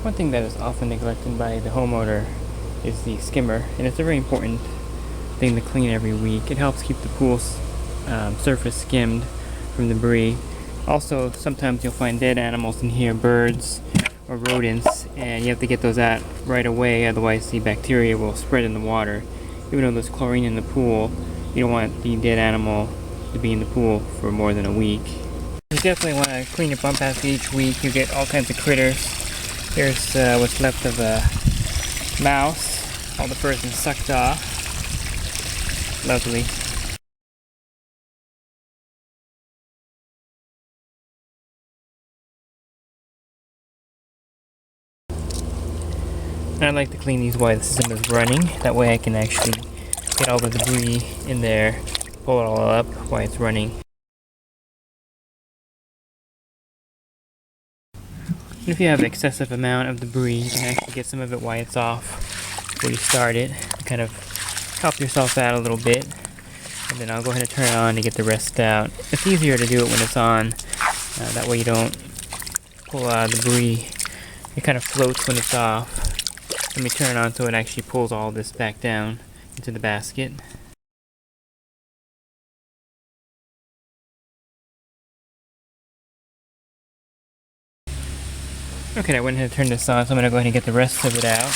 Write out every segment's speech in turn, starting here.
One thing that is often neglected by the homeowner is the skimmer, and it's a very important thing to clean every week. It helps keep the pool's surface skimmed from debris. Also, sometimes you'll find dead animals in here, birds or rodents, and you have to get those out right away, otherwise the bacteria will spread in the water. Even though there's chlorine in the pool, you don't want the dead animal to be in the pool for more than a week. You definitely want to clean your pump basket each week. You get all kinds of critters. Here's what's left of a mouse. All the fur's been sucked off. Lovely. And I like to clean these while the system is running. That way I can actually get all the debris in there, pull it all up while it's running. And if you have an excessive amount of debris, you can actually get some of it while it's off before you start it. Kind of help yourself out a little bit. And then I'll go ahead and turn it on to get the rest out. It's easier to do it when it's on. That way you don't pull out debris. It kind of floats when it's off. Let me turn it on so it actually pulls all this back down into the basket. Okay, I went ahead and turned this on, so I'm going to go ahead and get the rest of it out.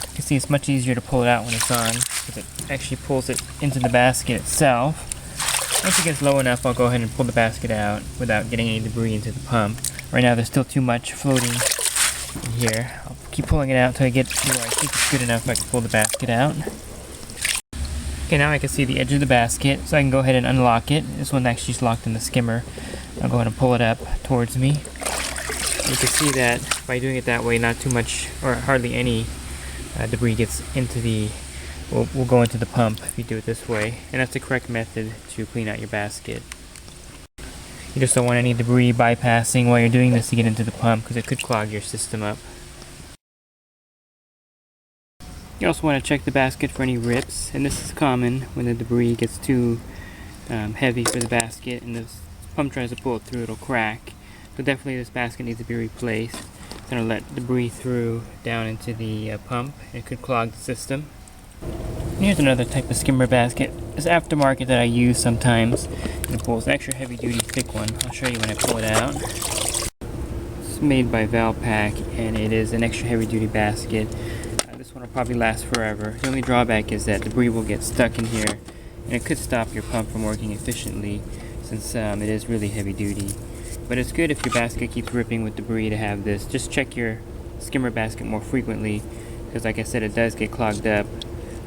You can see it's much easier to pull it out when it's on, because it actually pulls it into the basket itself. Once it gets low enough, I'll go ahead and pull the basket out without getting any debris into the pump. Right now there's still too much floating in here. I'll keep pulling it out until I get to where I think it's good enough so I can pull the basket out. Okay, now I can see the edge of the basket, so I can go ahead and unlock it. This one actually is locked in the skimmer. I'll go ahead and pull it up towards me. You can see that by doing it that way, not too much or hardly any debris gets into will go into the pump if you do it this way. And that's the correct method to clean out your basket. You just don't want any debris bypassing while you're doing this to get into the pump, because it could clog your system up. You also want to check the basket for any rips, and this is common when the debris gets too heavy for the basket and the pump tries to pull it through, it'll crack. So definitely this basket needs to be replaced. It's going to let debris through down into the pump. It could clog the system. And here's another type of skimmer basket. It's aftermarket that I use sometimes in the pool. It's an extra heavy duty thick one. I'll show you when I pull it out. It's made by Valpak, and it is an extra heavy duty basket. This one will probably last forever. The only drawback is that debris will get stuck in here, and it could stop your pump from working efficiently since it is really heavy duty. But it's good if your basket keeps ripping with debris to have this. Just check your skimmer basket more frequently, because like I said, it does get clogged up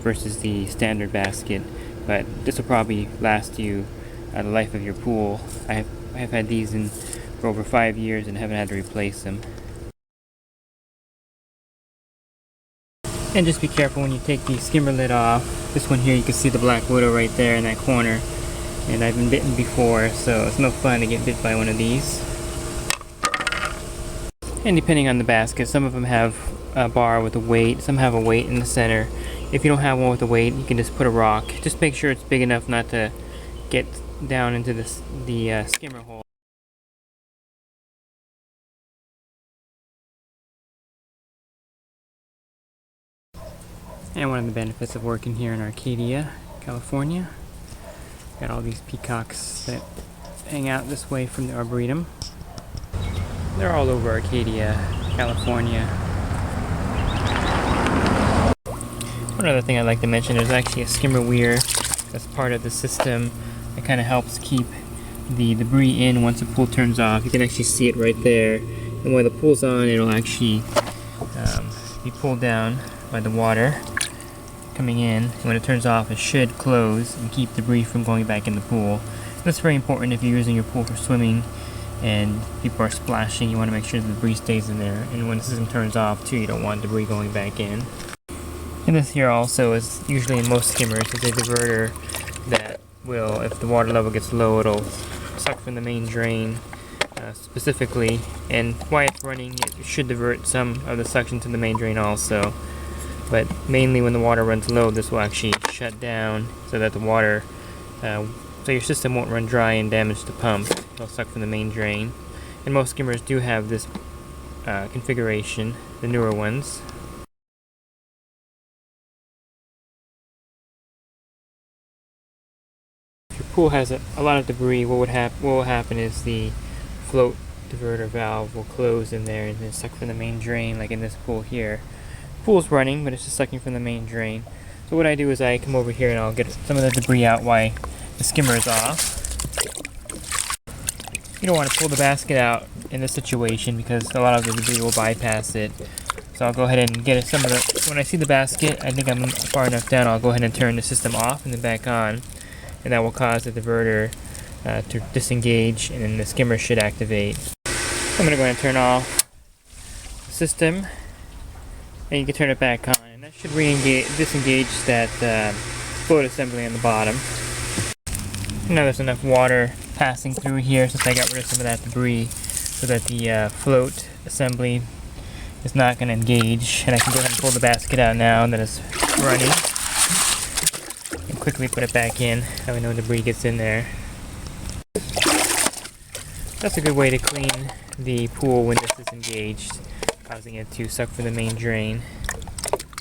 versus the standard basket. But this will probably last you the life of your pool. I have had these in for over 5 years and haven't had to replace them. And just be careful when you take the skimmer lid off. This one here, you can see the black widow right there in that corner. And I've been bitten before, so it's no fun to get bit by one of these. And depending on the basket, some of them have a bar with a weight, some have a weight in the center. If you don't have one with a weight, you can just put a rock. Just make sure it's big enough not to get down into the skimmer hole. And one of the benefits of working here in Arcadia, California. Got all these peacocks that hang out this way from the Arboretum. They're all over Arcadia, California. One other thing I'd like to mention, there's actually a skimmer weir that's part of the system that kind of helps keep the debris in once the pool turns off. You can actually see it right there. And while the pool's on, it'll actually be pulled down by the water coming in. And when it turns off, it should close and keep debris from going back in the pool. That's very important if you're using your pool for swimming and people are splashing. You want to make sure the debris stays in there. And when the system turns off too, you don't want debris going back in. And this here also is usually in most skimmers is a diverter that will, if the water level gets low, it'll suck from the main drain specifically. And while it's running, it should divert some of the suction to the main drain also. But mainly when the water runs low, this will actually shut down so that the water, so your system won't run dry and damage the pump. It'll suck from the main drain. And most skimmers do have this configuration, the newer ones. If your pool has a lot of debris, what will happen is the float diverter valve will close in there and then suck from the main drain, like in this pool here. The pool's running, but it's just sucking from the main drain. So what I do is I come over here and I'll get some of the debris out while the skimmer is off. You don't want to pull the basket out in this situation because a lot of the debris will bypass it. So I'll go ahead and get some of the, when I see the basket, I think I'm far enough down, I'll go ahead and turn the system off and then back on. And that will cause the diverter to disengage, and then the skimmer should activate. So I'm going to go ahead and turn off the system, and you can turn it back on. And that should disengage that float assembly on the bottom. Now there's enough water passing through here since I got rid of some of that debris so that the float assembly is not going to engage. And I can go ahead and pull the basket out now that it's running. And quickly put it back in. That way no debris gets in there. That's a good way to clean the pool when this is engaged, causing it to suck from the main drain.